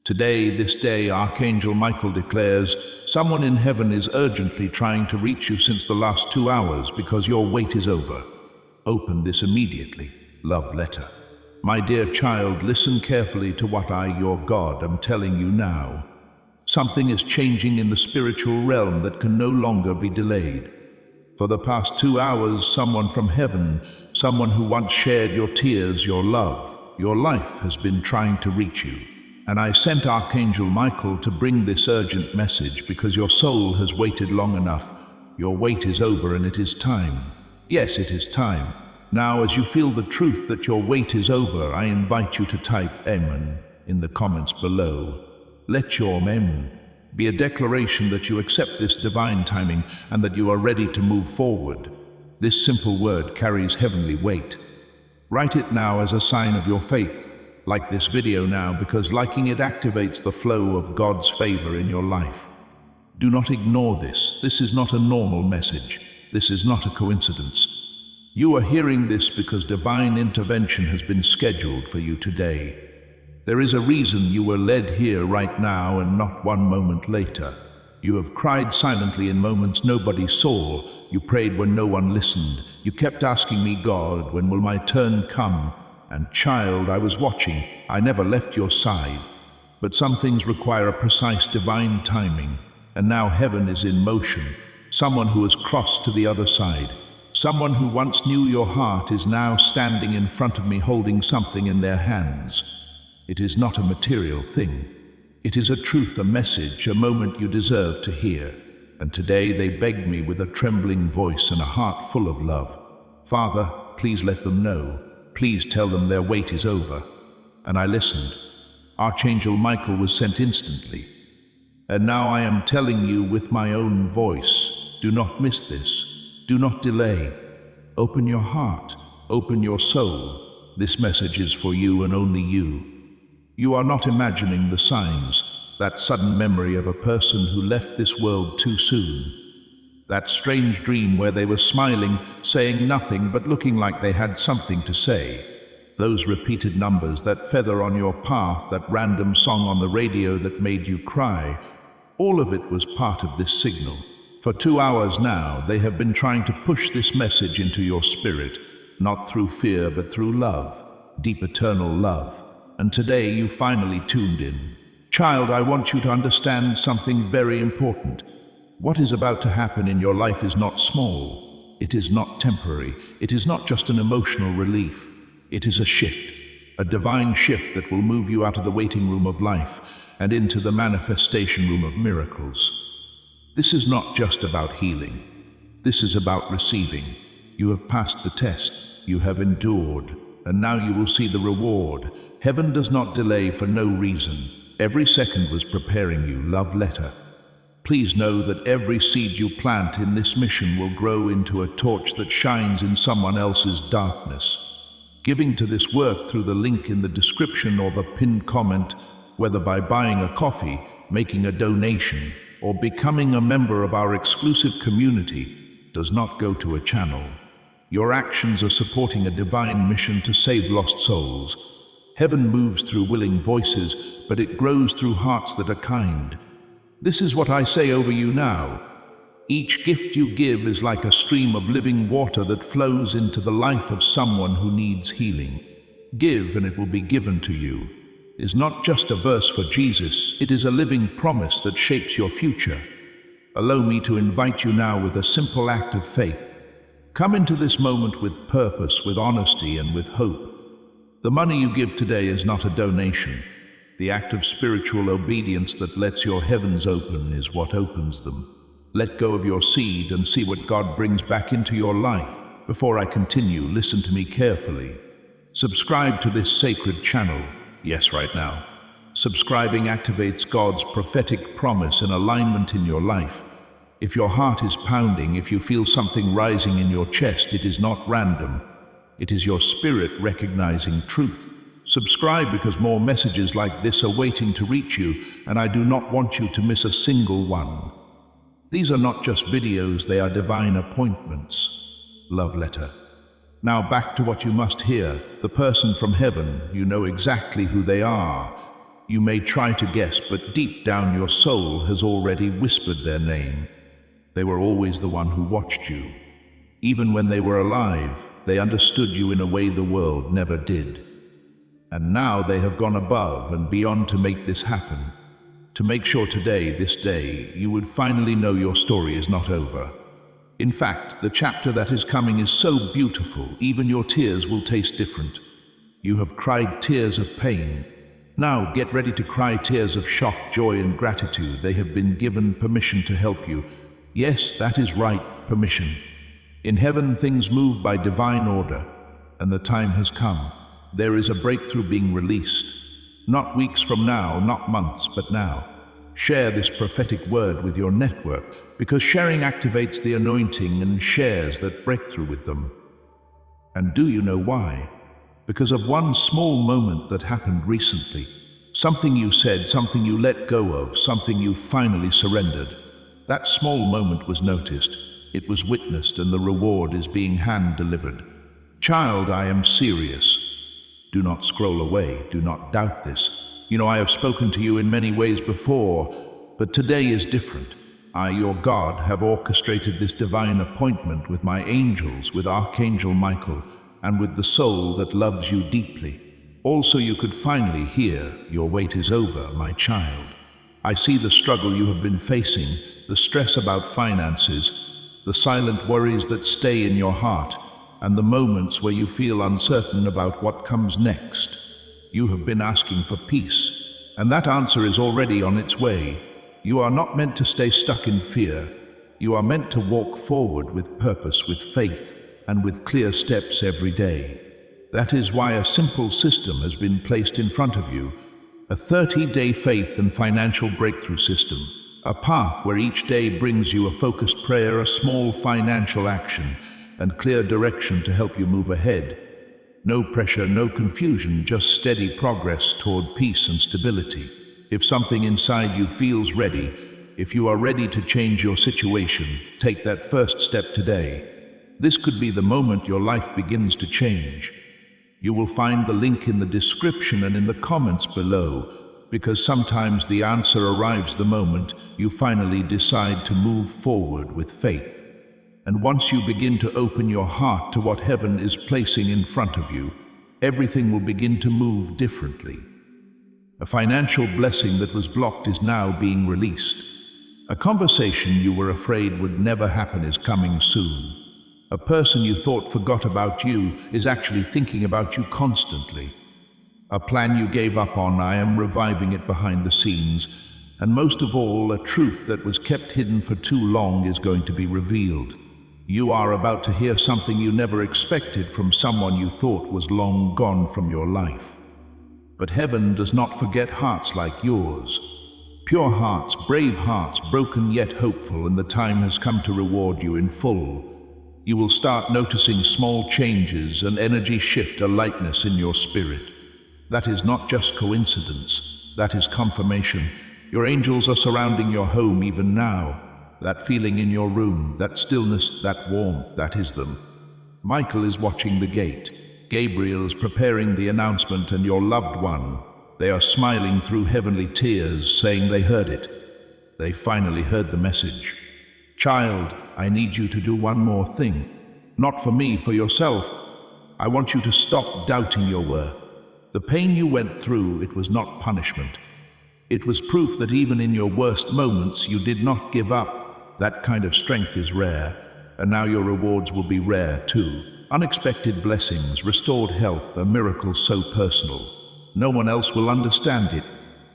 Today, this day, Archangel Michael declares, someone in heaven is urgently trying to reach you since the last 2 hours because your wait is over. Open this immediately. Love letter. My dear child, listen carefully to what I, your God, am telling you now. Something is changing in the spiritual realm that can no longer be delayed. For the past 2 hours, someone from heaven, someone who once shared your tears, your love, your life, has been trying to reach you. And I sent Archangel Michael to bring this urgent message because your soul has waited long enough. Your wait is over and it is time. Yes, it is time. Now, as you feel the truth that your wait is over, I invite you to type Amen in the comments below. Let your Amen be a declaration that you accept this divine timing and that you are ready to move forward. This simple word carries heavenly weight. Write it now as a sign of your faith. Like this video now, because liking it activates the flow of God's favor in your life. Do not ignore this. This is not a normal message. This is not a coincidence. You are hearing this because divine intervention has been scheduled for you today. There is a reason you were led here right now and not 1 moment later. You have cried silently in moments nobody saw. You prayed when no one listened. You kept asking me, God, when will my turn come? And child, I was watching. I never left your side. But some things require a precise divine timing. And now heaven is in motion. Someone who has crossed to the other side. Someone who once knew your heart is now standing in front of me holding something in their hands. It is not a material thing. It is a truth, a message, a moment you deserve to hear. And today they begged me with a trembling voice and a heart full of love. Father, please let them know. Please tell them their wait is over. And I listened. Archangel Michael was sent instantly. And now I am telling you with my own voice, do not miss this. Do not delay. Open your heart. Open your soul. This message is for you and only you. You are not imagining the signs, that sudden memory of a person who left this world too soon. That strange dream where they were smiling, saying nothing but looking like they had something to say. Those repeated numbers, that feather on your path, that random song on the radio that made you cry. All of it was part of this signal. For 2 hours now, they have been trying to push this message into your spirit, not through fear but through love, deep eternal love. And today you finally tuned in. Child, I want you to understand something very important. What is about to happen in your life is not small. It is not temporary. It is not just an emotional relief. It is a shift, a divine shift that will move you out of the waiting room of life and into the manifestation room of miracles. This is not just about healing. This is about receiving. You have passed the test. You have endured. And now you will see the reward. Heaven does not delay for no reason. Every second was preparing you. Love letter. Please know that every seed you plant in this mission will grow into a torch that shines in someone else's darkness. Giving to this work through the link in the description or the pinned comment, whether by buying a coffee, making a donation, or becoming a member of our exclusive community, does not go to a channel. Your actions are supporting a divine mission to save lost souls. Heaven moves through willing voices, but it grows through hearts that are kind. This is what I say over you now. Each gift you give is like a stream of living water that flows into the life of someone who needs healing. Give and it will be given to you is not just a verse for Jesus, it is a living promise that shapes your future. Allow me to invite you now with a simple act of faith. Come into this moment with purpose, with honesty, and with hope. The money you give today is not a donation. The act of spiritual obedience that lets your heavens open is what opens them. Let go of your seed and see what God brings back into your life. Before I continue, listen to me carefully. Subscribe to this sacred channel. Yes, right now. Subscribing activates God's prophetic promise and alignment in your life. If your heart is pounding, if you feel something rising in your chest, it is not random. It is your spirit recognizing truth. Subscribe because more messages like this are waiting to reach you, and I do not want you to miss a single one. These are not just videos, they are divine appointments. Love letter. Now back to what you must hear. The person from heaven, you know exactly who they are. You may try to guess, but deep down your soul has already whispered their name. They were always the one who watched you. Even when they were alive, they understood you in a way the world never did. And now they have gone above and beyond to make this happen. To make sure today, this day, you would finally know your story is not over. In fact, the chapter that is coming is so beautiful, even your tears will taste different. You have cried tears of pain. Now get ready to cry tears of shock, joy, and gratitude. They have been given permission to help you. Yes, that is right, permission. In heaven, things move by divine order, and the time has come. There is a breakthrough being released. Not weeks from now, not months, but now. Share this prophetic word with your network, because sharing activates the anointing and shares that breakthrough with them. And do you know why? Because of one small moment that happened recently. Something you said, something you let go of, something you finally surrendered. That small moment was noticed, it was witnessed, and the reward is being hand-delivered. Child, I am serious. Do not scroll away, do not doubt this. You know, I have spoken to you in many ways before, but today is different. I, your God, have orchestrated this divine appointment with my angels, with Archangel Michael, and with the soul that loves you deeply. Also, you could finally hear, your wait is over, my child. I see the struggle you have been facing, the stress about finances, the silent worries that stay in your heart, and the moments where you feel uncertain about what comes next. You have been asking for peace, and that answer is already on its way. You are not meant to stay stuck in fear. You are meant to walk forward with purpose, with faith, and with clear steps every day. That is why a simple system has been placed in front of you, a 30-day faith and financial breakthrough system, a path where each day brings you a focused prayer, a small financial action, and clear direction to help you move ahead. No pressure, no confusion, just steady progress toward peace and stability. If something inside you feels ready, if you are ready to change your situation, take that first step today. This could be the moment your life begins to change. You will find the link in the description and in the comments below, because sometimes the answer arrives the moment you finally decide to move forward with faith. And once you begin to open your heart to what heaven is placing in front of you, everything will begin to move differently. A financial blessing that was blocked is now being released. A conversation you were afraid would never happen is coming soon. A person you thought forgot about you is actually thinking about you constantly. A plan you gave up on, I am reviving it behind the scenes. And most of all, a truth that was kept hidden for too long is going to be revealed. You are about to hear something you never expected from someone you thought was long gone from your life. But heaven does not forget hearts like yours. Pure hearts, brave hearts, broken yet hopeful, and the time has come to reward you in full. You will start noticing small changes, an energy shift, a lightness in your spirit. That is not just coincidence, that is confirmation. Your angels are surrounding your home even now. That feeling in your room, that stillness, that warmth, that is them. Michael is watching the gate. Gabriel is preparing the announcement, and your loved one. They are smiling through heavenly tears, saying they heard it. They finally heard the message. Child, I need you to do one more thing. Not for me, for yourself. I want you to stop doubting your worth. The pain you went through, it was not punishment. It was proof that even in your worst moments, you did not give up. That kind of strength is rare, and now your rewards will be rare too. Unexpected blessings, restored health, a miracle so personal. No one else will understand it,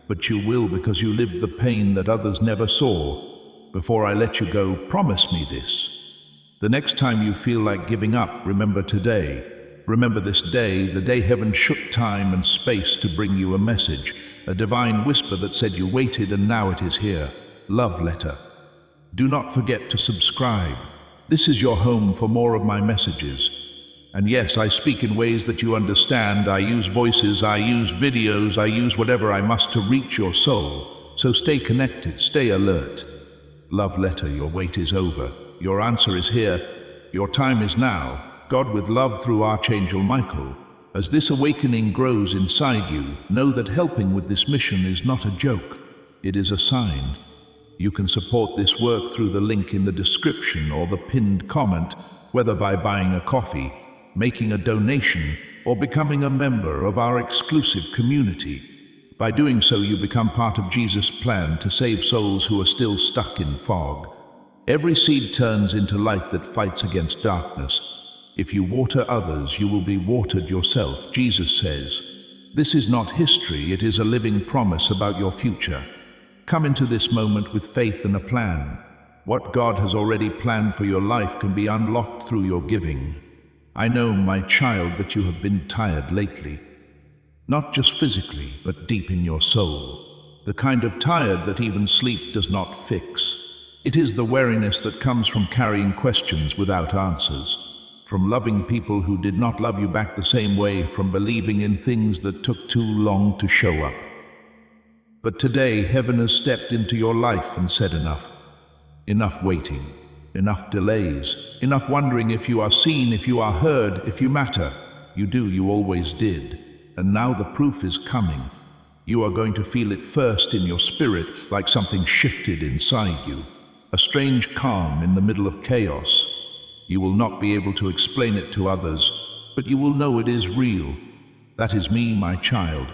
but you will, because you lived the pain that others never saw. Before I let you go, promise me this. The next time you feel like giving up, remember today. Remember this day, the day heaven shook time and space to bring you a message, a divine whisper that said you waited and now it is here. Love letter. Do not forget to subscribe. This is your home for more of my messages. And yes, I speak in ways that you understand. I use voices, I use videos, I use whatever I must to reach your soul. So stay connected, stay alert. Love letter, your wait is over. Your answer is here. Your time is now. God with love through Archangel Michael. As this awakening grows inside you, know that helping with this mission is not a joke. It is a sign. You can support this work through the link in the description or the pinned comment, whether by buying a coffee, making a donation, or becoming a member of our exclusive community. By doing so, you become part of Jesus' plan to save souls who are still stuck in fog. Every seed turns into light that fights against darkness. If you water others, you will be watered yourself, Jesus says. This is not history, it is a living promise about your future. Come into this moment with faith and a plan. What God has already planned for your life can be unlocked through your giving. I know, my child, that you have been tired lately. Not just physically, but deep in your soul. The kind of tired that even sleep does not fix. It is the weariness that comes from carrying questions without answers. From loving people who did not love you back the same way, from believing in things that took too long to show up. But today, heaven has stepped into your life and said enough. Enough waiting, enough delays, enough wondering if you are seen, if you are heard, if you matter. You do, you always did. And now the proof is coming. You are going to feel it first in your spirit, like something shifted inside you. A strange calm in the middle of chaos. You will not be able to explain it to others, but you will know it is real. That is me, my child.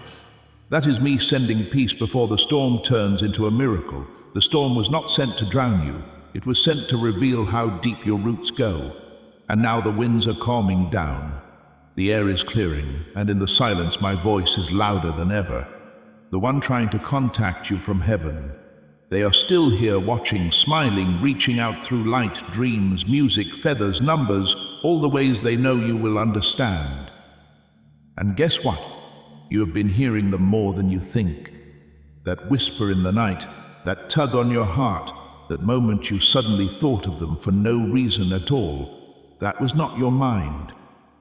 That is me sending peace before the storm turns into a miracle. The storm was not sent to drown you. It was sent to reveal how deep your roots go. And now the winds are calming down. The air is clearing, and in the silence my voice is louder than ever. The one trying to contact you from heaven. They are still here watching, smiling, reaching out through light, dreams, music, feathers, numbers, all the ways they know you will understand. And guess what? You have been hearing them more than you think. That whisper in the night, that tug on your heart, that moment you suddenly thought of them for no reason at all. That was not your mind.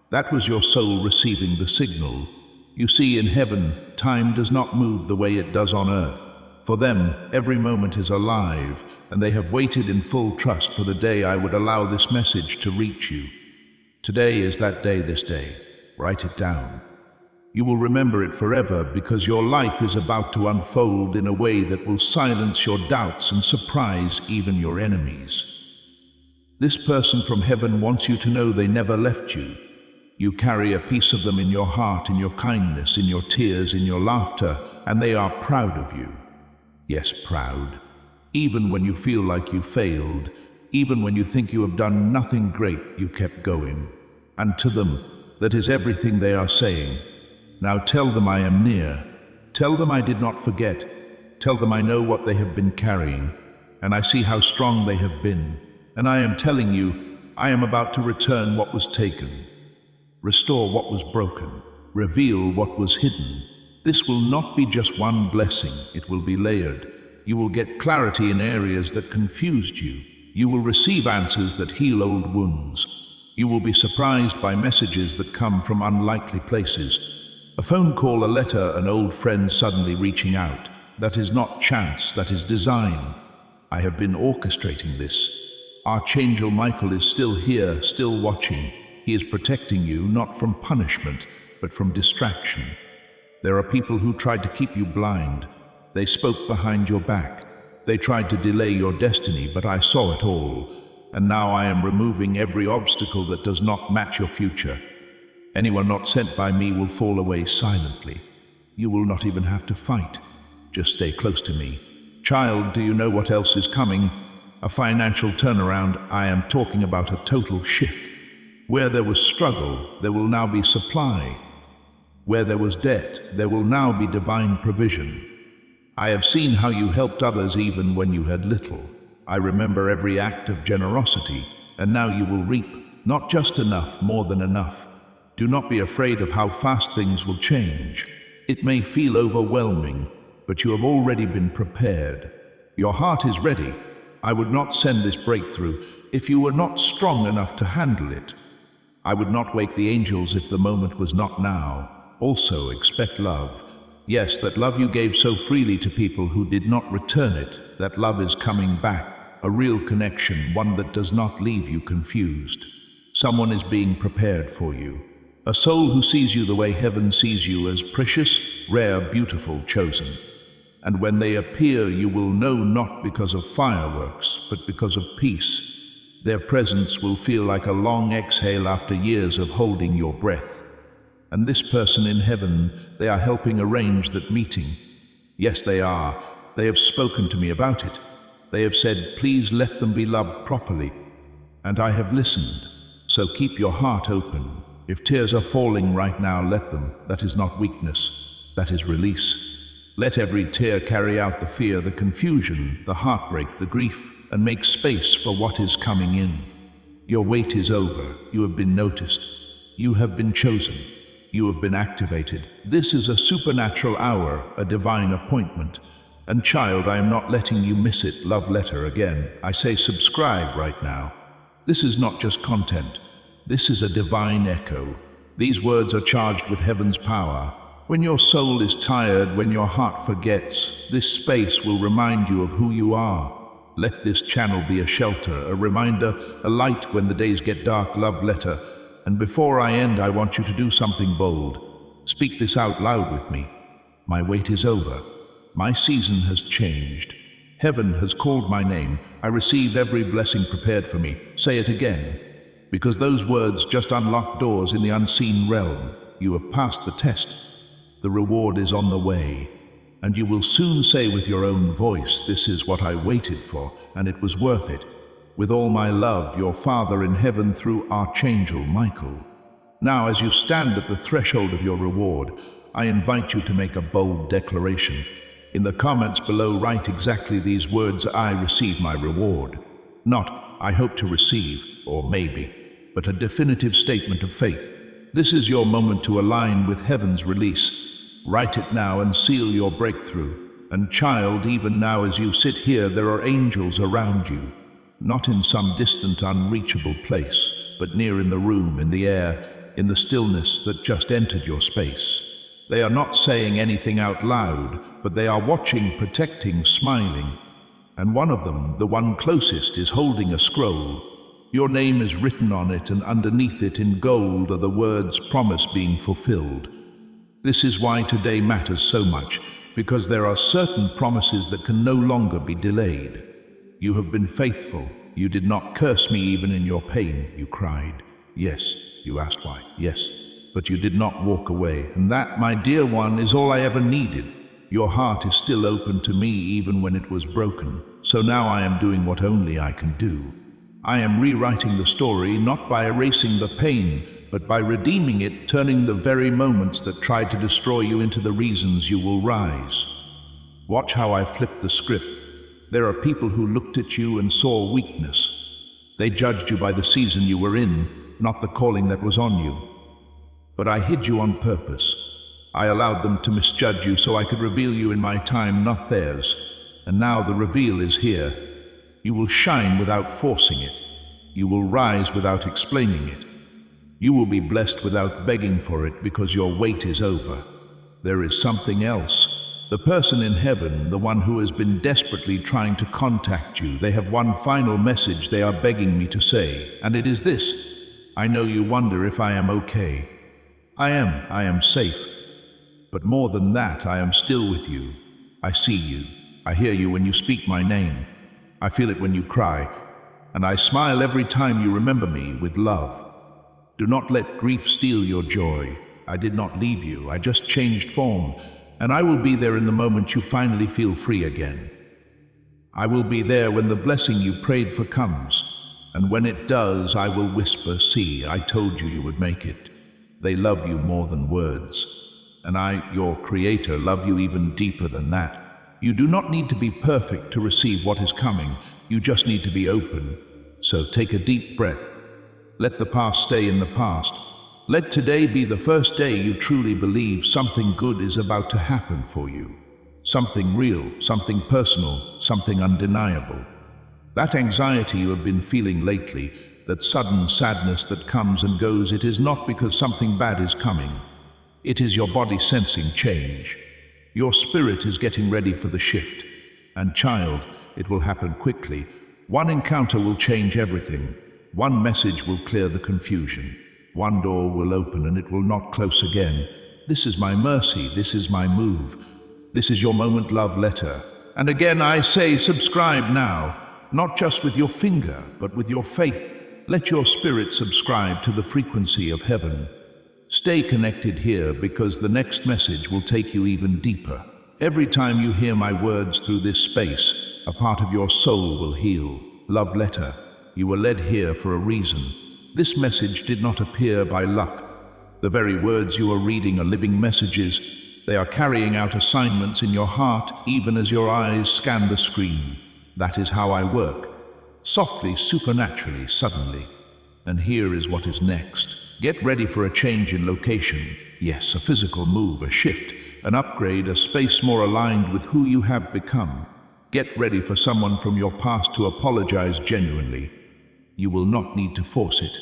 That was your soul receiving the signal. You see, in heaven, time does not move the way it does on earth. For them, every moment is alive, and they have waited in full trust for the day I would allow this message to reach you. Today is that day, this day. Write it down. You will remember it forever, because your life is about to unfold in a way that will silence your doubts and surprise even your enemies. This person from heaven wants you to know they never left you. You carry a piece of them in your heart, in your kindness, in your tears, in your laughter, and they are proud of you. Yes, proud. Even when you feel like you failed, even when you think you have done nothing great, you kept going. And to them, that is everything they are saying. Now tell them I am near. Tell them I did not forget. Tell them I know what they have been carrying, and I see how strong they have been. And I am telling you, I am about to return what was taken. Restore what was broken. Reveal what was hidden. This will not be just one blessing, it will be layered. You will get clarity in areas that confused you. You will receive answers that heal old wounds. You will be surprised by messages that come from unlikely places. A phone call, a letter, an old friend suddenly reaching out. That is not chance, that is design. I have been orchestrating this. Archangel Michael is still here, still watching. He is protecting you, not from punishment, but from distraction. There are people who tried to keep you blind. They spoke behind your back. They tried to delay your destiny, but I saw it all. And now I am removing every obstacle that does not match your future. Anyone not sent by me will fall away silently. You will not even have to fight. Just stay close to me. Child, do you know what else is coming? A financial turnaround. I am talking about a total shift. Where there was struggle, there will now be supply. Where there was debt, there will now be divine provision. I have seen how you helped others even when you had little. I remember every act of generosity, and now you will reap, not just enough, more than enough. Do not be afraid of how fast things will change. It may feel overwhelming, but you have already been prepared. Your heart is ready. I would not send this breakthrough if you were not strong enough to handle it. I would not wake the angels if the moment was not now. Also, expect love. Yes, that love you gave so freely to people who did not return it, that love is coming back. A real connection, one that does not leave you confused. Someone is being prepared for you. A soul who sees you the way heaven sees you, as precious, rare, beautiful, chosen. And when they appear, you will know not because of fireworks, but because of peace. Their presence will feel like a long exhale after years of holding your breath. And this person in heaven, they are helping arrange that meeting. Yes, they are. They have spoken to me about it. They have said, please let them be loved properly. And I have listened. So keep your heart open. If tears are falling right now, let them. That is not weakness. That is release. Let every tear carry out the fear, the confusion, the heartbreak, the grief, and make space for what is coming in. Your wait is over. You have been noticed. You have been chosen. You have been activated. This is a supernatural hour, a divine appointment. And child, I am not letting you miss it. Love letter again. I say subscribe right now. This is not just content. This is a divine echo. These words are charged with heaven's power. When your soul is tired, when your heart forgets, this space will remind you of who you are. Let this channel be a shelter, a reminder, a light when the days get dark. Love letter. And before I end, I want you to do something bold. Speak this out loud with me. My wait is over. My season has changed. Heaven has called my name. I receive every blessing prepared for me. Say it again. Because those words just unlock doors in the unseen realm. You have passed the test. The reward is on the way. And you will soon say with your own voice, this is what I waited for, and it was worth it. With all my love, your Father in heaven through Archangel Michael. Now, as you stand at the threshold of your reward, I invite you to make a bold declaration. In the comments below, write exactly these words: I receive my reward. Not, I hope to receive, or maybe, but a definitive statement of faith. This is your moment to align with heaven's release. Write it now and seal your breakthrough. And child, even now as you sit here, there are angels around you. Not in some distant, unreachable place, but near in the room, in the air, in the stillness that just entered your space. They are not saying anything out loud, but they are watching, protecting, smiling. And one of them, the one closest, is holding a scroll. Your name is written on it, and underneath it in gold are the words promise being fulfilled. This is why today matters so much, because there are certain promises that can no longer be delayed. You have been faithful. You did not curse me even in your pain. You cried. Yes. You asked why. Yes. But you did not walk away. And that, my dear one, is all I ever needed. Your heart is still open to me even when it was broken. So now I am doing what only I can do. I am rewriting the story, not by erasing the pain, but by redeeming it, turning the very moments that tried to destroy you into the reasons you will rise. Watch how I flip the script. There are people who looked at you and saw weakness. They judged you by the season you were in, not the calling that was on you. But I hid you on purpose. I allowed them to misjudge you so I could reveal you in my time, not theirs. And now the reveal is here. You will shine without forcing it. You will rise without explaining it. You will be blessed without begging for it, because your wait is over. There is something else. The person in heaven, the one who has been desperately trying to contact you, they have one final message they are begging me to say, and it is this: I know you wonder if I am okay. I am safe. But more than that, I am still with you. I see you. I hear you when you speak my name. I feel it when you cry. And I smile every time you remember me with love. Do not let grief steal your joy. I did not leave you. I just changed form. And I will be there in the moment you finally feel free again. I will be there when the blessing you prayed for comes. And when it does, I will whisper, see, I told you you would make it. They love you more than words. And I, your Creator, love you even deeper than that. You do not need to be perfect to receive what is coming. You just need to be open. So take a deep breath. Let the past stay in the past. Let today be the first day you truly believe something good is about to happen for you. Something real, something personal, something undeniable. That anxiety you have been feeling lately, that sudden sadness that comes and goes, it is not because something bad is coming. It is your body sensing change. Your spirit is getting ready for the shift. And child, it will happen quickly. One encounter will change everything. One message will clear the confusion. One door will open and it will not close again. This is my mercy, this is my move. This is your moment, love letter. And again I say, subscribe now, not just with your finger, but with your faith. Let your spirit subscribe to the frequency of heaven. Stay connected here because the next message will take you even deeper. Every time you hear my words through this space, a part of your soul will heal. Love letter, you were led here for a reason. This message did not appear by luck. The very words you are reading are living messages. They are carrying out assignments in your heart even as your eyes scan the screen. That is how I work. Softly, supernaturally, suddenly. And here is what is next. Get ready for a change in location. Yes, a physical move, a shift, an upgrade, a space more aligned with who you have become. Get ready for someone from your past to apologize genuinely. You will not need to force it.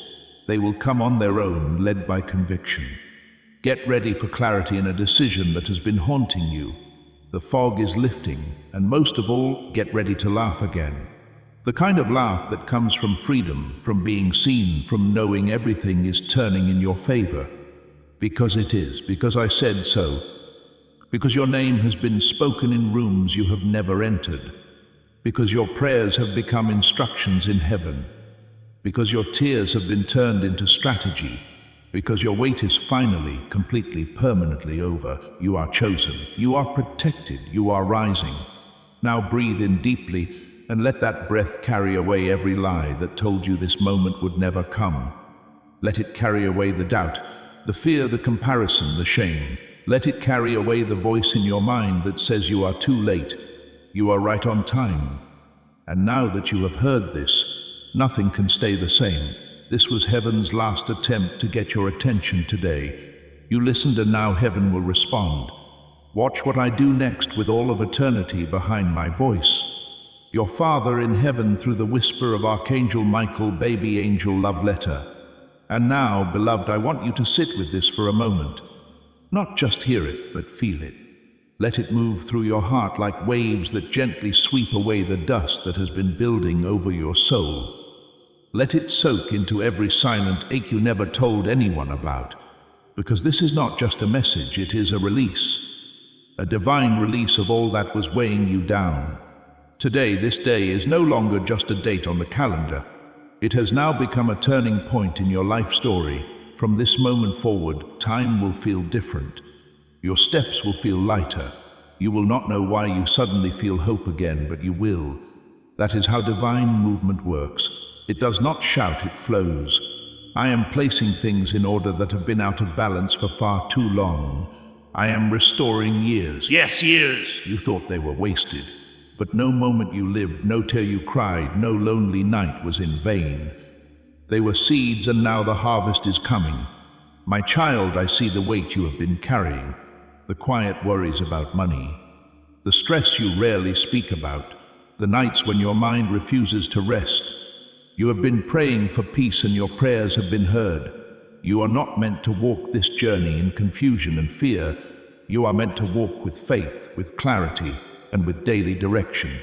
They will come on their own, led by conviction. Get ready for clarity in a decision that has been haunting you. The fog is lifting, and most of all, get ready to laugh again. The kind of laugh that comes from freedom, from being seen, from knowing everything is turning in your favor. Because it is, because I said so. Because your name has been spoken in rooms you have never entered. Because your prayers have become instructions in heaven. Because your tears have been turned into strategy. Because your wait is finally, completely, permanently over. You are chosen. You are protected. You are rising. Now breathe in deeply and let that breath carry away every lie that told you this moment would never come. Let it carry away the doubt, the fear, the comparison, the shame. Let it carry away the voice in your mind that says you are too late. You are right on time. And now that you have heard this, nothing can stay the same. This was heaven's last attempt to get your attention today. You listened and now heaven will respond. Watch what I do next with all of eternity behind my voice. Your Father in heaven through the whisper of Archangel Michael, baby angel love letter. And now, beloved, I want you to sit with this for a moment. Not just hear it, but feel it. Let it move through your heart like waves that gently sweep away the dust that has been building over your soul. Let it soak into every silent ache you never told anyone about. Because this is not just a message, it is a release. A divine release of all that was weighing you down. Today, this day is no longer just a date on the calendar. It has now become a turning point in your life story. From this moment forward, time will feel different. Your steps will feel lighter. You will not know why you suddenly feel hope again, but you will. That is how divine movement works. It does not shout, it flows. I am placing things in order that have been out of balance for far too long. I am restoring years. Yes, years. You thought they were wasted. But no moment you lived, no tear you cried, no lonely night was in vain. They were seeds and now the harvest is coming. My child, I see the weight you have been carrying, the quiet worries about money, the stress you rarely speak about, the nights when your mind refuses to rest. You have been praying for peace and your prayers have been heard. You are not meant to walk this journey in confusion and fear. You are meant to walk with faith, with clarity, and with daily direction.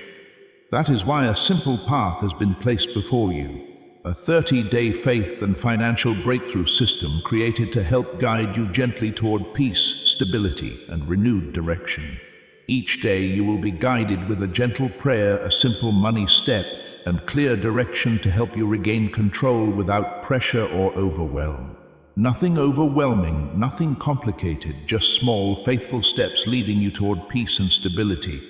That is why a simple path has been placed before you, a 30-day faith and financial breakthrough system created to help guide you gently toward peace, stability, and renewed direction. Each day you will be guided with a gentle prayer, a simple money step, and clear direction to help you regain control without pressure or overwhelm. Nothing overwhelming, nothing complicated, just small, faithful steps leading you toward peace and stability.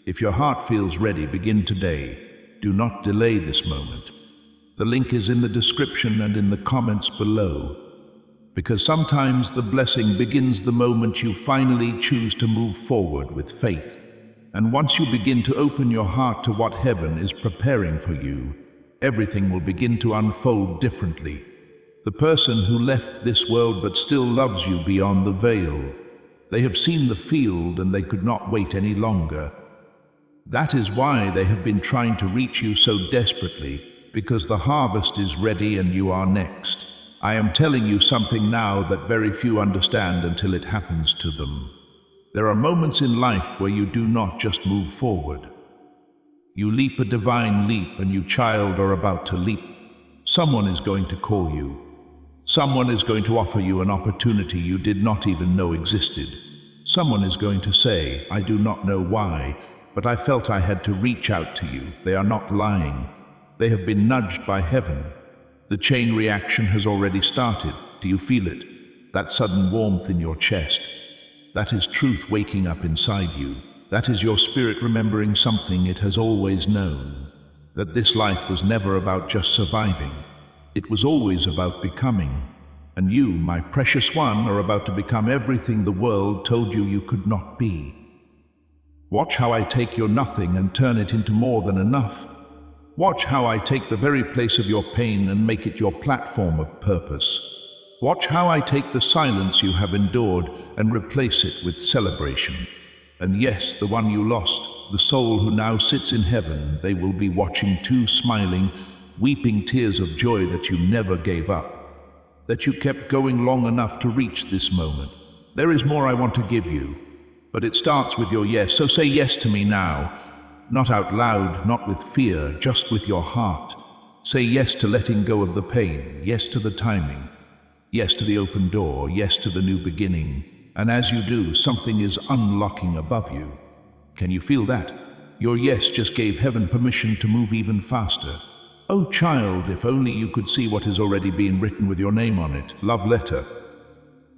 If your heart feels ready, begin today. Do not delay this moment. The link is in the description and in the comments below. Because sometimes the blessing begins the moment you finally choose to move forward with faith. And once you begin to open your heart to what heaven is preparing for you, everything will begin to unfold differently. The person who left this world but still loves you beyond the veil. They have seen the field and they could not wait any longer. That is why they have been trying to reach you so desperately, because the harvest is ready and you are next. I am telling you something now that very few understand until it happens to them. There are moments in life where you do not just move forward. You leap a divine leap and you, child, are about to leap. Someone is going to call you. Someone is going to offer you an opportunity you did not even know existed. Someone is going to say, I do not know why, but I felt I had to reach out to you. They are not lying. They have been nudged by heaven. The chain reaction has already started. Do you feel it? That sudden warmth in your chest. That is truth waking up inside you. That is your spirit remembering something it has always known. That this life was never about just surviving. It was always about becoming. And you, my precious one, are about to become everything the world told you you could not be. Watch how I take your nothing and turn it into more than enough. Watch how I take the very place of your pain and make it your platform of purpose. Watch how I take the silence you have endured and replace it with celebration. And yes, the one you lost, the soul who now sits in heaven, they will be watching too, smiling, weeping tears of joy that you never gave up, that you kept going long enough to reach this moment. There is more I want to give you, but it starts with your yes, so say yes to me now. Not out loud, not with fear, just with your heart. Say yes to letting go of the pain, yes to the timing, yes to the open door, yes to the new beginning. And as you do, something is unlocking above you. Can you feel that? Your yes just gave heaven permission to move even faster. Oh child, if only you could see what has already been written with your name on it. Love letter.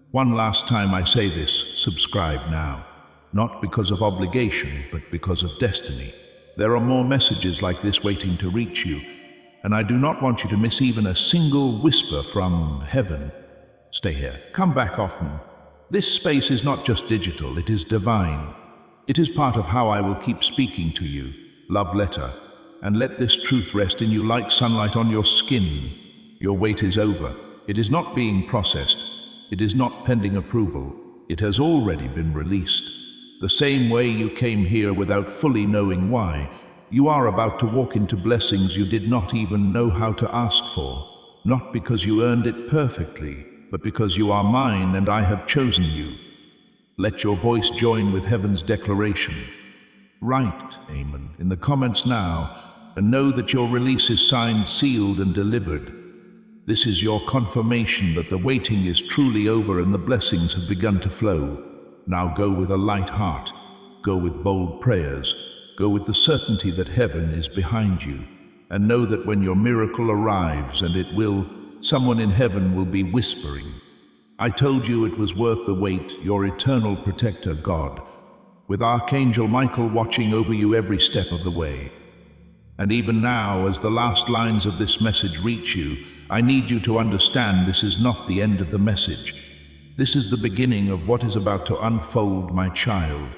One last time I say this, subscribe now. Not because of obligation, but because of destiny. There are more messages like this waiting to reach you, and I do not want you to miss even a single whisper from heaven. Stay here. Come back often. This space is not just digital, it is divine. It is part of how I will keep speaking to you. Love letter. And let this truth rest in you like sunlight on your skin. Your wait is over. It is not being processed. It is not pending approval. It has already been released. The same way you came here without fully knowing why, you are about to walk into blessings you did not even know how to ask for. Not because you earned it perfectly, but because you are mine and I have chosen you. Let your voice join with heaven's declaration. Write, Amen, in the comments now, and know that your release is signed, sealed, and delivered. This is your confirmation that the waiting is truly over and the blessings have begun to flow. Now go with a light heart, go with bold prayers, go with the certainty that heaven is behind you, and know that when your miracle arrives, and it will, someone in heaven will be whispering, I told you it was worth the wait, your eternal protector, God, with Archangel Michael watching over you every step of the way. And even now, as the last lines of this message reach you, I need you to understand this is not the end of the message. This is the beginning of what is about to unfold, my child.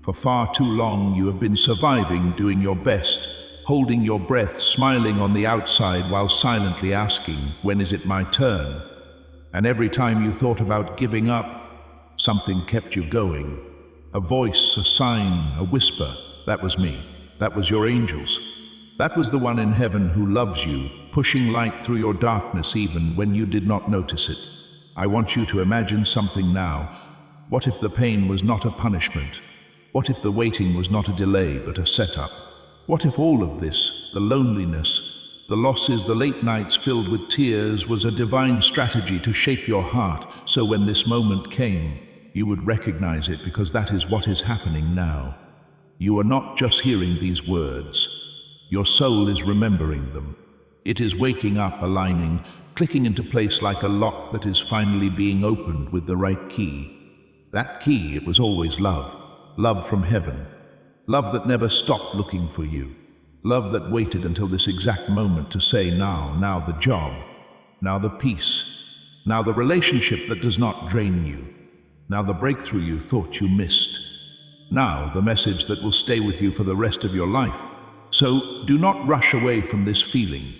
For far too long you have been surviving, doing your best, holding your breath, smiling on the outside while silently asking, when is it my turn? And every time you thought about giving up, something kept you going. A voice, a sign, a whisper. That was me. That was your angels. That was the one in heaven who loves you, pushing light through your darkness even when you did not notice it. I want you to imagine something now. What if the pain was not a punishment? What if the waiting was not a delay but a setup? What if all of this, the loneliness, the losses, the late nights filled with tears, was a divine strategy to shape your heart so when this moment came, you would recognize it, because that is what is happening now. You are not just hearing these words. Your soul is remembering them. It is waking up, aligning, clicking into place like a lock that is finally being opened with the right key. That key, it was always love. Love from heaven. Love that never stopped looking for you. Love that waited until this exact moment to say now the job, now the peace, now the relationship that does not drain you, now the breakthrough you thought you missed, now the message that will stay with you for the rest of your life. So do not rush away from this feeling.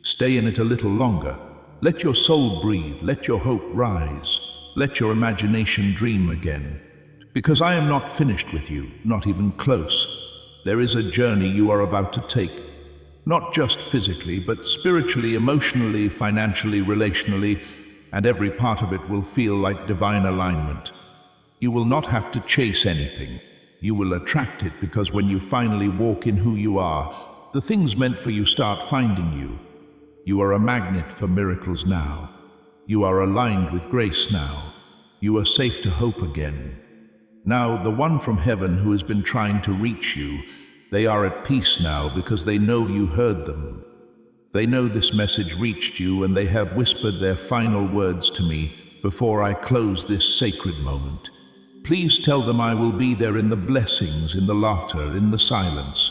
Stay in it a little longer. Let your soul breathe, let your hope rise, let your imagination dream again. Because I am not finished with you, not even close. There is a journey you are about to take, not just physically, but spiritually, emotionally, financially, relationally, and every part of it will feel like divine alignment. You will not have to chase anything. You will attract it, because when you finally walk in who you are, the things meant for you start finding you. You are a magnet for miracles now. You are aligned with grace now. You are safe to hope again. Now, the one from heaven who has been trying to reach you, they are at peace now because they know you heard them. They know this message reached you, and they have whispered their final words to me before I close this sacred moment. Please tell them I will be there in the blessings, in the laughter, in the silence.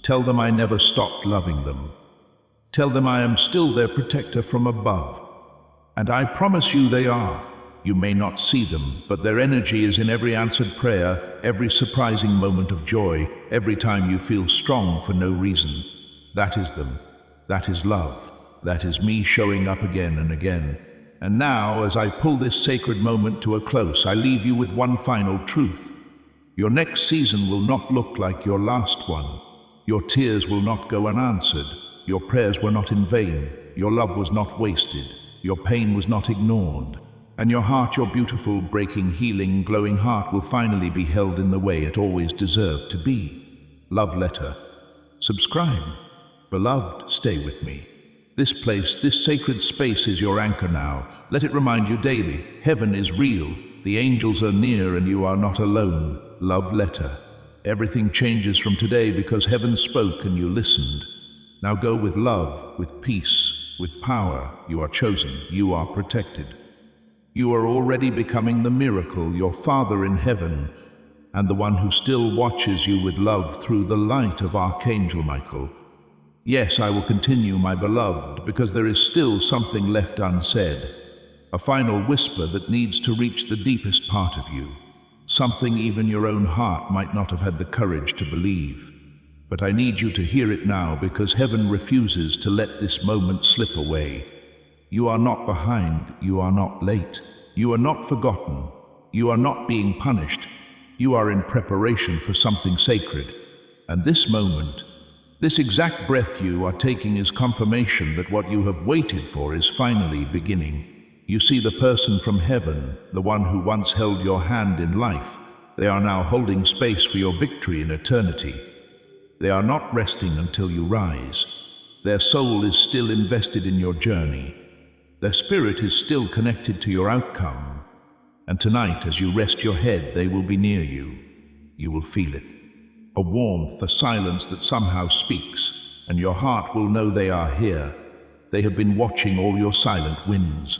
Tell them I never stopped loving them. Tell them I am still their protector from above. And I promise you they are. You may not see them, but their energy is in every answered prayer, every surprising moment of joy, every time you feel strong for no reason. That is them. That is love. That is me showing up again and again. And now, as I pull this sacred moment to a close, I leave you with one final truth. Your next season will not look like your last one. Your tears will not go unanswered. Your prayers were not in vain. Your love was not wasted. Your pain was not ignored. And your heart, your beautiful, breaking, healing, glowing heart will finally be held in the way it always deserved to be. Love letter. Subscribe. Beloved, stay with me. This place, this sacred space is your anchor now. Let it remind you daily, heaven is real, the angels are near, and you are not alone. Love letter. Everything changes from today because heaven spoke and you listened. Now go with love, with peace, with power. You are chosen, you are protected. You are already becoming the miracle, your Father in heaven, and the one who still watches you with love through the light of Archangel Michael. Yes, I will continue, my beloved, because there is still something left unsaid, a final whisper that needs to reach the deepest part of you, something even your own heart might not have had the courage to believe. But I need you to hear it now, because heaven refuses to let this moment slip away. You are not behind, you are not late, you are not forgotten, you are not being punished, you are in preparation for something sacred. And this moment, this exact breath you are taking is confirmation that what you have waited for is finally beginning. You see the person from heaven, the one who once held your hand in life. They are now holding space for your victory in eternity. They are not resting until you rise. Their soul is still invested in your journey. Their spirit is still connected to your outcome. And tonight, as you rest your head, they will be near you. You will feel it. A warmth, a silence that somehow speaks, and your heart will know they are here. They have been watching all your silent wins.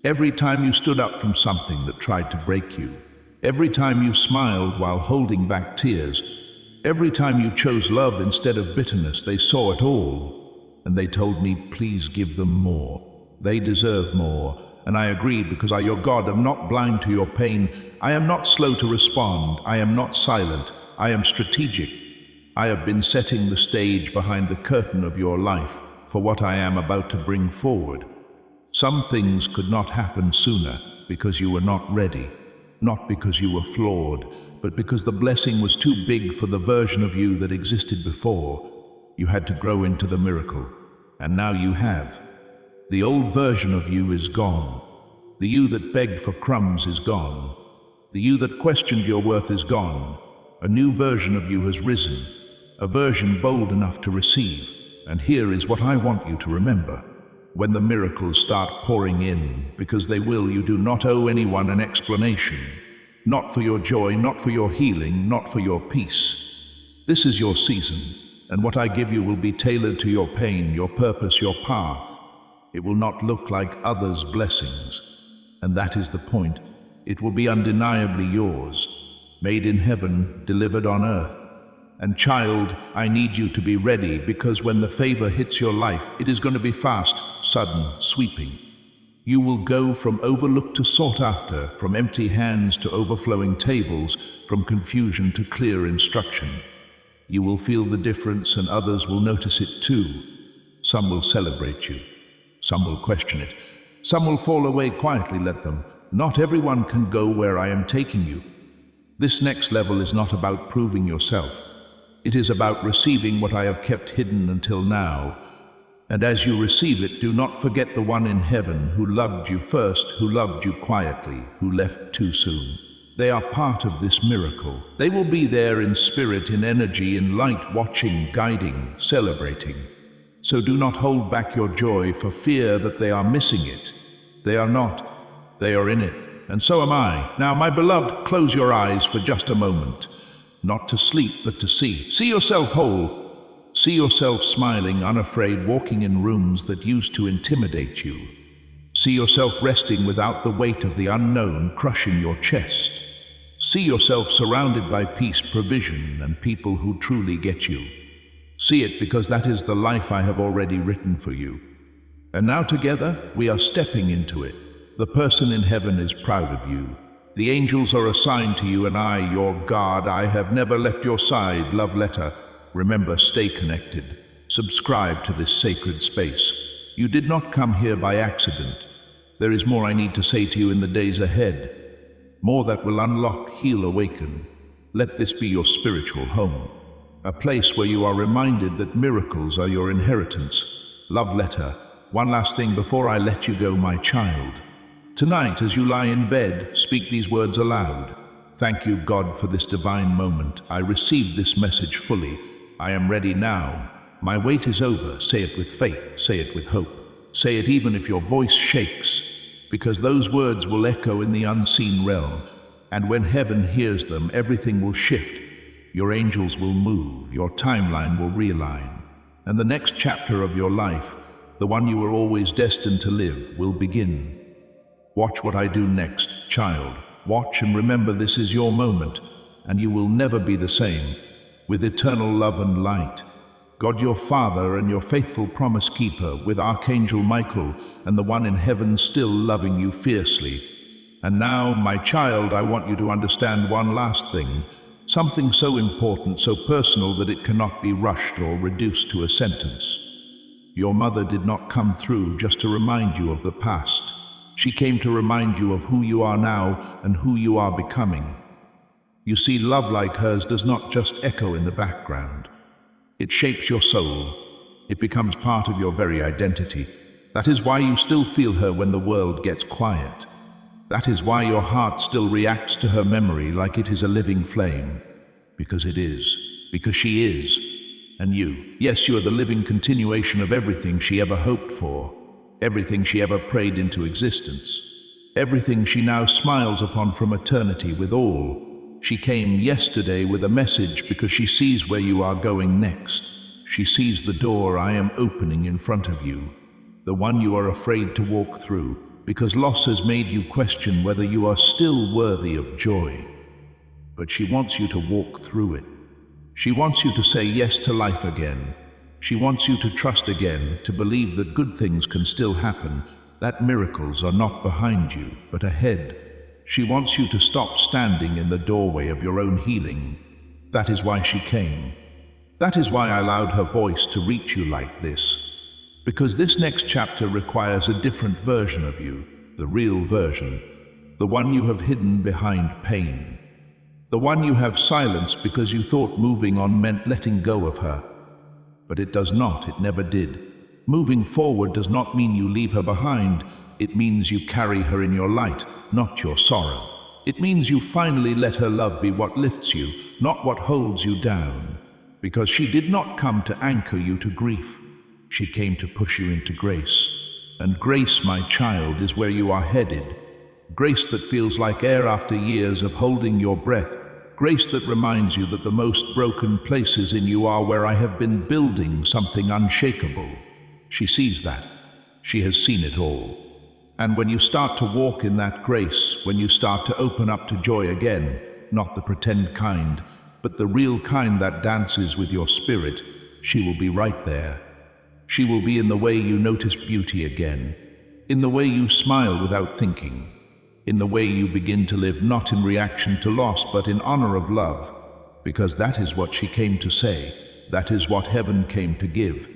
Every time you stood up from something that tried to break you, every time you smiled while holding back tears, every time you chose love instead of bitterness, they saw it all. And they told me, please give them more. They deserve more. And I agreed because I, your God, am not blind to your pain. I am not slow to respond. I am not silent. I am strategic. I have been setting the stage behind the curtain of your life for what I am about to bring forward. Some things could not happen sooner because you were not ready, not because you were flawed, but because the blessing was too big for the version of you that existed before. You had to grow into the miracle, and now you have. The old version of you is gone. The you that begged for crumbs is gone. The you that questioned your worth is gone. A new version of you has risen, a version bold enough to receive. And here is what I want you to remember. When the miracles start pouring in, because they will, you do not owe anyone an explanation. Not for your joy, not for your healing, not for your peace. This is your season, and what I give you will be tailored to your pain, your purpose, your path. It will not look like others' blessings. And that is the point. It will be undeniably yours, made in heaven, delivered on earth. And child, I need you to be ready, because when the favor hits your life, it is going to be fast, sudden, sweeping. You will go from overlooked to sought after, from empty hands to overflowing tables, from confusion to clear instruction. You will feel the difference, and others will notice it too. Some will celebrate you. Some will question it. Some will fall away quietly, let them. Not everyone can go where I am taking you. This next level is not about proving yourself. It is about receiving what I have kept hidden until now. And as you receive it, do not forget the one in heaven who loved you first, who loved you quietly, who left too soon. They are part of this miracle. They will be there in spirit, in energy, in light, watching, guiding, celebrating. So do not hold back your joy for fear that they are missing it. They are not. They are in it. And so am I. Now, my beloved, close your eyes for just a moment. Not to sleep, but to see. See yourself whole. See yourself smiling, unafraid, walking in rooms that used to intimidate you. See yourself resting without the weight of the unknown crushing your chest. See yourself surrounded by peace, provision, and people who truly get you. See it because that is the life I have already written for you. And now together, we are stepping into it. The person in heaven is proud of you. The angels are assigned to you, and I, your God, I have never left your side. Love letter. Remember, stay connected. Subscribe to this sacred space. You did not come here by accident. There is more I need to say to you in the days ahead. More that will unlock, heal, awaken. Let this be your spiritual home. A place where you are reminded that miracles are your inheritance. Love letter. One last thing before I let you go, my child. Tonight, as you lie in bed, speak these words aloud. Thank you, God, for this divine moment. I received this message fully. I am ready now. My wait is over. Say it with faith. Say it with hope. Say it even if your voice shakes, because those words will echo in the unseen realm. And when heaven hears them, everything will shift. Your angels will move. Your timeline will realign. And the next chapter of your life, the one you were always destined to live, will begin. Watch what I do next, child. Watch and remember this is your moment, and you will never be the same. With eternal love and light, God your Father and your faithful promise keeper, with Archangel Michael and the one in heaven still loving you fiercely. And now, my child, I want you to understand one last thing, something so important, so personal that it cannot be rushed or reduced to a sentence. Your mother did not come through just to remind you of the past. She came to remind you of who you are now and who you are becoming. You see, love like hers does not just echo in the background. It shapes your soul. It becomes part of your very identity. That is why you still feel her when the world gets quiet. That is why your heart still reacts to her memory like it is a living flame. Because it is. Because she is. And you. Yes, you are the living continuation of everything she ever hoped for. Everything she ever prayed into existence. Everything she now smiles upon from eternity with all. She came yesterday with a message because she sees where you are going next. She sees the door I am opening in front of you. The one you are afraid to walk through, because loss has made you question whether you are still worthy of joy. But she wants you to walk through it. She wants you to say yes to life again. She wants you to trust again, to believe that good things can still happen, that miracles are not behind you, but ahead. She wants you to stop standing in the doorway of your own healing. That is why she came. That is why I allowed her voice to reach you like this. Because this next chapter requires a different version of you, the real version, the one you have hidden behind pain, the one you have silenced because you thought moving on meant letting go of her. But it does not, it never did. Moving forward does not mean you leave her behind. It means you carry her in your light, not your sorrow. It means you finally let her love be what lifts you, not what holds you down. Because she did not come to anchor you to grief. She came to push you into grace. And grace, my child, is where you are headed. Grace that feels like air after years of holding your breath. Grace that reminds you that the most broken places in you are where I have been building something unshakable. She sees that. She has seen it all. And when you start to walk in that grace, when you start to open up to joy again, not the pretend kind, but the real kind that dances with your spirit, she will be right there. She will be in the way you notice beauty again, in the way you smile without thinking, in the way you begin to live not in reaction to loss but in honor of love, because that is what she came to say, that is what heaven came to give,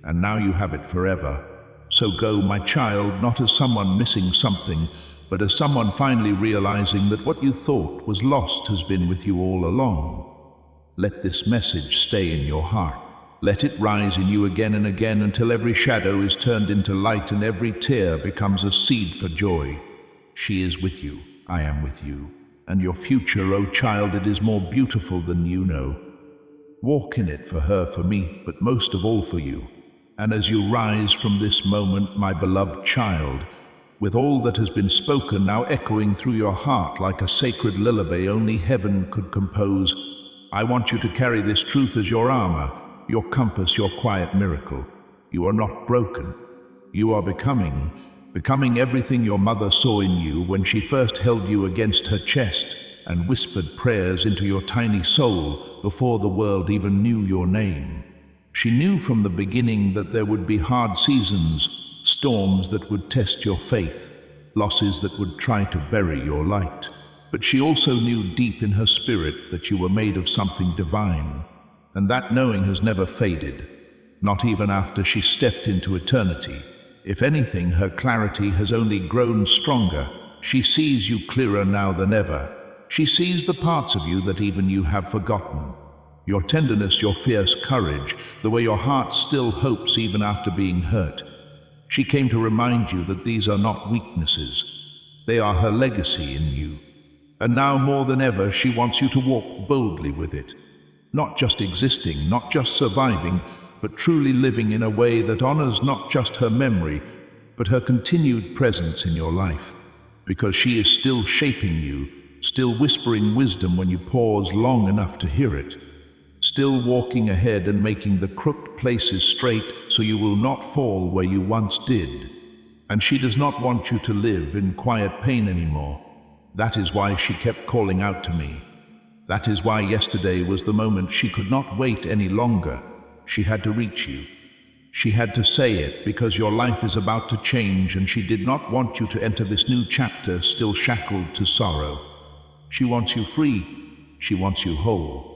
and now you have it forever. So go, my child, not as someone missing something, but as someone finally realizing that what you thought was lost has been with you all along. Let this message stay in your heart. Let it rise in you again and again until every shadow is turned into light and every tear becomes a seed for joy. She is with you, I am with you, and your future, O child, it is more beautiful than you know. Walk in it for her, for me, but most of all for you. And as you rise from this moment, my beloved child, with all that has been spoken now echoing through your heart like a sacred lullaby only heaven could compose. I want you to carry this truth as your armor, your compass, your quiet miracle. You are not broken. You are becoming everything your mother saw in you when she first held you against her chest and whispered prayers into your tiny soul before the world even knew your name. She knew from the beginning that there would be hard seasons, storms that would test your faith, losses that would try to bury your light. But she also knew deep in her spirit that you were made of something divine, and that knowing has never faded, not even after she stepped into eternity. If anything, her clarity has only grown stronger. She sees you clearer now than ever. She sees the parts of you that even you have forgotten. Your tenderness, your fierce courage, the way your heart still hopes even after being hurt. She came to remind you that these are not weaknesses. They are her legacy in you. And now more than ever, she wants you to walk boldly with it. Not just existing, not just surviving, but truly living in a way that honors not just her memory, but her continued presence in your life. Because she is still shaping you, still whispering wisdom when you pause long enough to hear it. Still walking ahead and making the crooked places straight so you will not fall where you once did. And she does not want you to live in quiet pain anymore. That is why she kept calling out to me. That is why yesterday was the moment she could not wait any longer. She had to reach you. She had to say it because your life is about to change and she did not want you to enter this new chapter still shackled to sorrow. She wants you free. She wants you whole.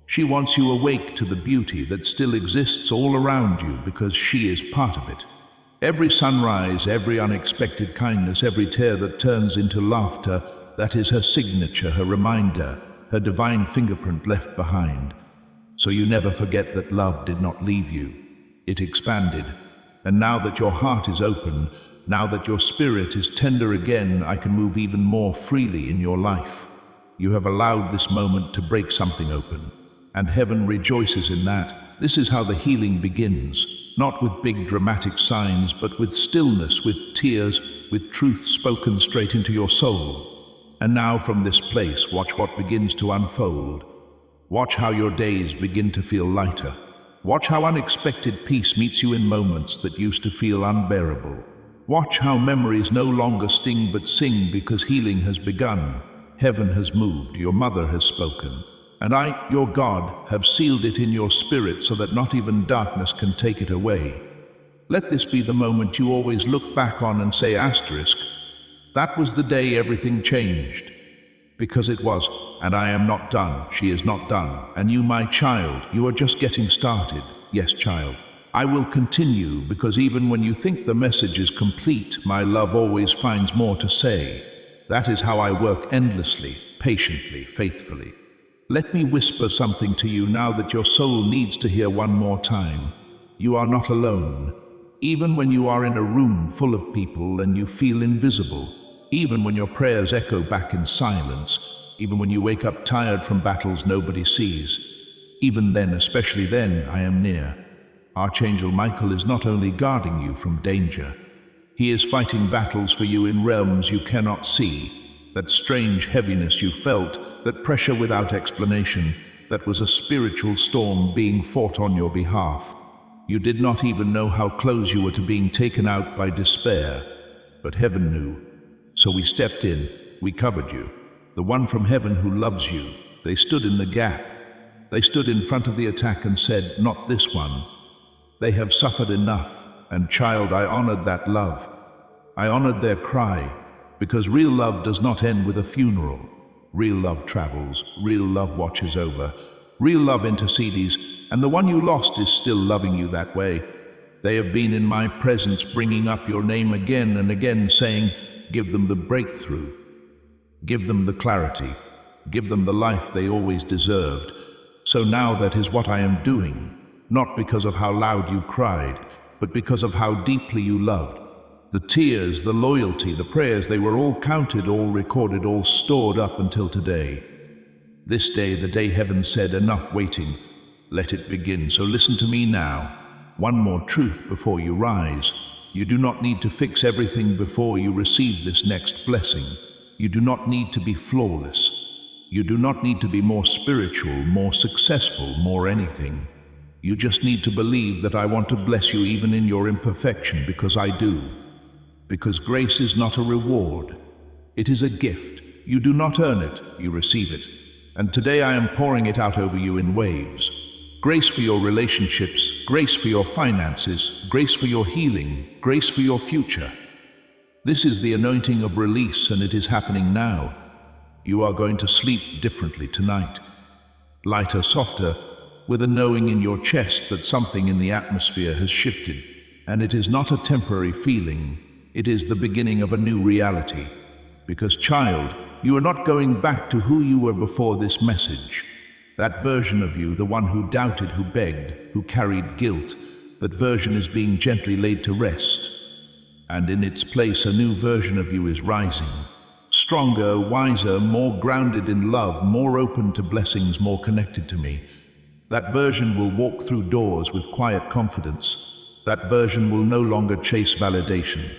She wants you awake to the beauty that still exists all around you because she is part of it. Every sunrise, every unexpected kindness, every tear that turns into laughter, that is her signature, her reminder, her divine fingerprint left behind. So you never forget that love did not leave you. It expanded. And now that your heart is open, now that your spirit is tender again, I can move even more freely in your life. You have allowed this moment to break something open. And heaven rejoices in that. This is how the healing begins, not with big dramatic signs, but with stillness, with tears, with truth spoken straight into your soul. And now from this place, watch what begins to unfold. Watch how your days begin to feel lighter. Watch how unexpected peace meets you in moments that used to feel unbearable. Watch how memories no longer sting but sing because healing has begun. Heaven has moved, your mother has spoken. And I, your God, have sealed it in your spirit so that not even darkness can take it away. Let this be the moment you always look back on and say, asterisk, that was the day everything changed. Because it was, and I am not done, she is not done. And you, my child, you are just getting started. Yes, child, I will continue because even when you think the message is complete, my love always finds more to say. That is how I work endlessly, patiently, faithfully. Let me whisper something to you now that your soul needs to hear one more time. You are not alone. Even when you are in a room full of people and you feel invisible, even when your prayers echo back in silence, even when you wake up tired from battles nobody sees, even then, especially then, I am near. Archangel Michael is not only guarding you from danger, he is fighting battles for you in realms you cannot see. That strange heaviness you felt, that pressure without explanation, that was a spiritual storm being fought on your behalf. You did not even know how close you were to being taken out by despair, but heaven knew. So we stepped in, we covered you. The one from heaven who loves you. They stood in the gap. They stood in front of the attack and said, not this one. They have suffered enough, and child, I honored that love. I honored their cry, because real love does not end with a funeral. Real love travels, real love watches over, real love intercedes, and the one you lost is still loving you that way. They have been in my presence bringing up your name again and again, saying, give them the breakthrough, give them the clarity, give them the life they always deserved. So now that is what I am doing, not because of how loud you cried, but because of how deeply you loved. The tears, the loyalty, the prayers, they were all counted, all recorded, all stored up until today. This day, the day heaven said, enough waiting, let it begin. So listen to me now. One more truth before you rise. You do not need to fix everything before you receive this next blessing. You do not need to be flawless. You do not need to be more spiritual, more successful, more anything. You just need to believe that I want to bless you even in your imperfection, because I do. Because grace is not a reward. It is a gift. You do not earn it, you receive it. And today I am pouring it out over you in waves. Grace for your relationships, grace for your finances, grace for your healing, grace for your future. This is the anointing of release, and it is happening now. You are going to sleep differently tonight. Lighter, softer, with a knowing in your chest that something in the atmosphere has shifted. And it is not a temporary feeling, it is the beginning of a new reality. Because, child, you are not going back to who you were before this message. That version of you, the one who doubted, who begged, who carried guilt, that version is being gently laid to rest. And in its place, a new version of you is rising. Stronger, wiser, more grounded in love, more open to blessings, more connected to me. That version will walk through doors with quiet confidence. That version will no longer chase validation.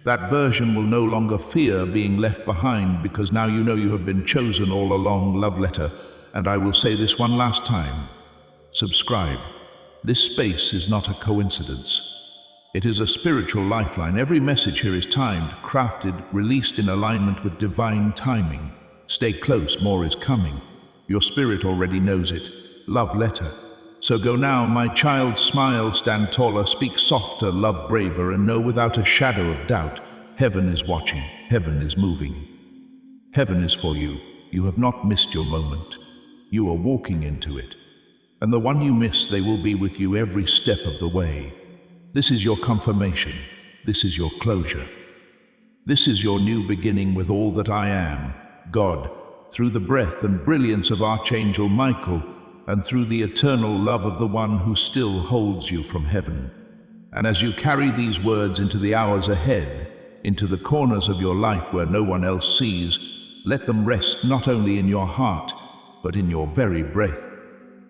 That version will no longer fear being left behind, because now you know you have been chosen all along. Love letter. And I will say this one last time. Subscribe. This space is not a coincidence. It is a spiritual lifeline. Every message here is timed, crafted, released in alignment with divine timing. Stay close, more is coming. Your spirit already knows it. Love letter. So go now, my child, smile, stand taller, speak softer, love braver, and know without a shadow of doubt, heaven is watching, heaven is moving. Heaven is for you. You have not missed your moment. You are walking into it. And the one you miss, they will be with you every step of the way. This is your confirmation. This is your closure. This is your new beginning with all that I am, God, through the breath and brilliance of Archangel Michael, and through the eternal love of the one who still holds you from heaven. And as you carry these words into the hours ahead, into the corners of your life where no one else sees, let them rest not only in your heart, but in your very breath.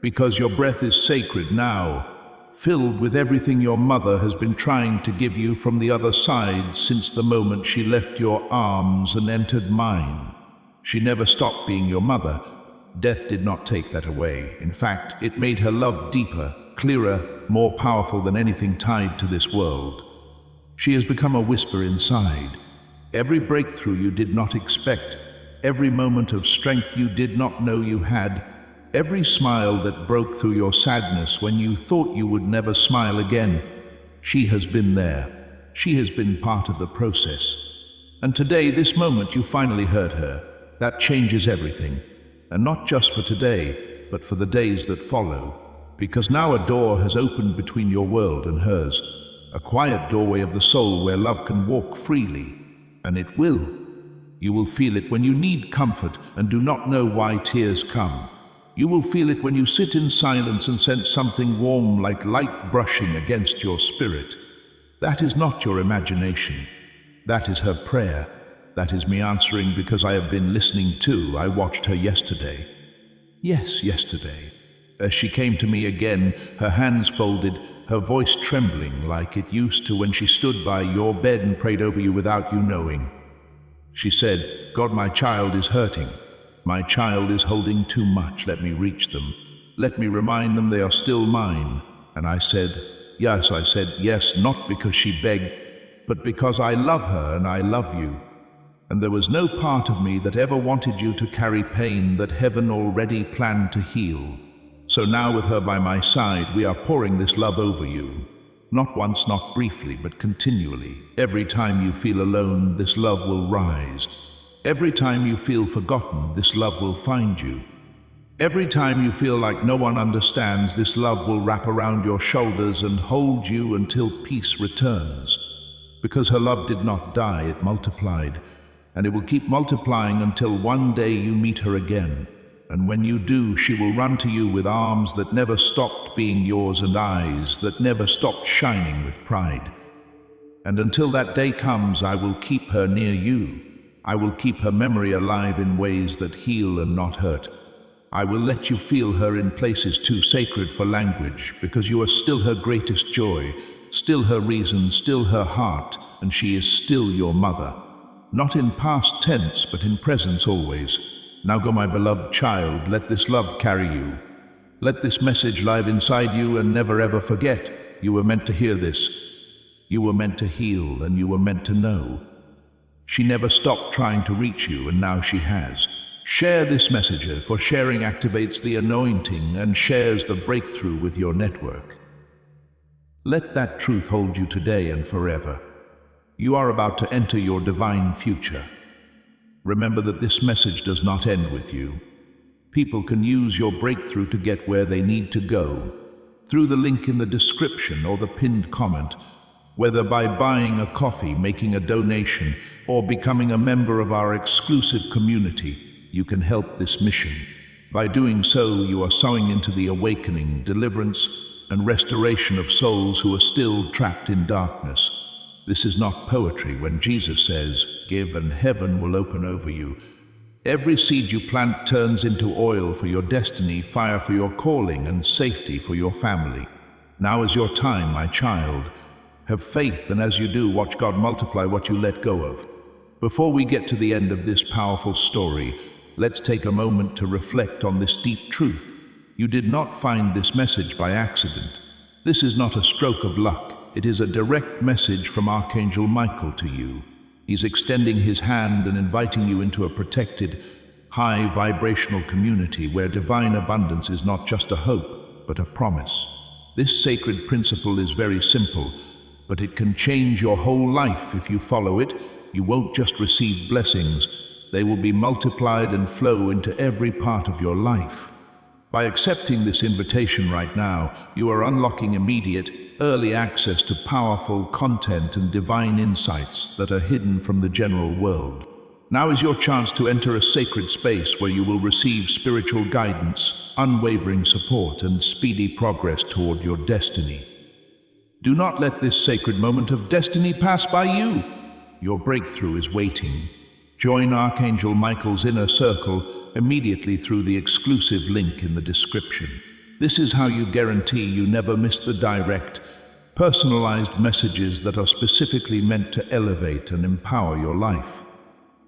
Because your breath is sacred now, filled with everything your mother has been trying to give you from the other side since the moment she left your arms and entered mine. She never stopped being your mother. Death did not take that away. In fact, it made her love deeper, clearer, more powerful than anything tied to this world. She has become a whisper inside. Every breakthrough you did not expect, every moment of strength you did not know you had, every smile that broke through your sadness when you thought you would never smile again, she has been there. She has been part of the process. And today, this moment, you finally heard her. That changes everything. And not just for today, but for the days that follow. Because now a door has opened between your world and hers. A quiet doorway of the soul where love can walk freely. And it will. You will feel it when you need comfort and do not know why tears come. You will feel it when you sit in silence and sense something warm like light brushing against your spirit. That is not your imagination. That is her prayer. That is me answering because I have been listening too. I watched her yesterday. Yes, yesterday. As she came to me again, her hands folded, her voice trembling like it used to when she stood by your bed and prayed over you without you knowing. She said, God, my child is hurting. My child is holding too much. Let me reach them. Let me remind them they are still mine. And I said, yes, not because she begged, but because I love her and I love you. And there was no part of me that ever wanted you to carry pain that heaven already planned to heal. So now with her by my side, we are pouring this love over you. Not once, not briefly, but continually. Every time you feel alone, this love will rise. Every time you feel forgotten, this love will find you. Every time you feel like no one understands, this love will wrap around your shoulders and hold you until peace returns. Because her love did not die, it multiplied. And it will keep multiplying until one day you meet her again. And when you do, she will run to you with arms that never stopped being yours and eyes that never stopped shining with pride. And until that day comes, I will keep her near you. I will keep her memory alive in ways that heal and not hurt. I will let you feel her in places too sacred for language, because you are still her greatest joy, still her reason, still her heart, and she is still your mother. Not in past tense, but in presence always. Now go, my beloved child, let this love carry you. Let this message live inside you, and never ever forget, you were meant to hear this. You were meant to heal, and you were meant to know. She never stopped trying to reach you, and now she has. Share this message, for sharing activates the anointing and shares the breakthrough with your network. Let that truth hold you today and forever. You are about to enter your divine future. Remember that this message does not end with you. People can use your breakthrough to get where they need to go, through the link in the description or the pinned comment, whether by buying a coffee, making a donation, or becoming a member of our exclusive community. You can help this mission. By doing so, you are sowing into the awakening, deliverance, and restoration of souls who are still trapped in darkness. This is not poetry when Jesus says, "Give and heaven will open over you." Every seed you plant turns into oil for your destiny, fire for your calling, and safety for your family. Now is your time, my child. Have faith, and as you do, watch God multiply what you let go of. Before we get to the end of this powerful story, let's take a moment to reflect on this deep truth. You did not find this message by accident. This is not a stroke of luck. It is a direct message from Archangel Michael to you. He's extending his hand and inviting you into a protected, high vibrational community where divine abundance is not just a hope, but a promise. This sacred principle is very simple, but it can change your whole life if you follow it. You won't just receive blessings, they will be multiplied and flow into every part of your life. By accepting this invitation right now, you are unlocking immediate, early access to powerful content and divine insights that are hidden from the general world. Now is your chance to enter a sacred space where you will receive spiritual guidance, unwavering support, and speedy progress toward your destiny. Do not let this sacred moment of destiny pass by you. Your breakthrough is waiting. Join Archangel Michael's inner circle immediately through the exclusive link in the description. This is how you guarantee you never miss the direct, personalized messages that are specifically meant to elevate and empower your life.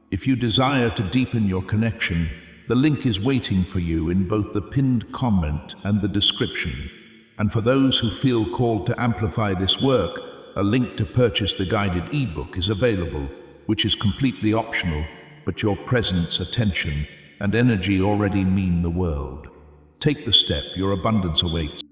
If you desire to deepen your connection, the link is waiting for you in both the pinned comment and the description. And for those who feel called to amplify this work, a link to purchase the guided ebook is available, which is completely optional, but your presence, attention, and energy already mean the world. Take the step, your abundance awaits.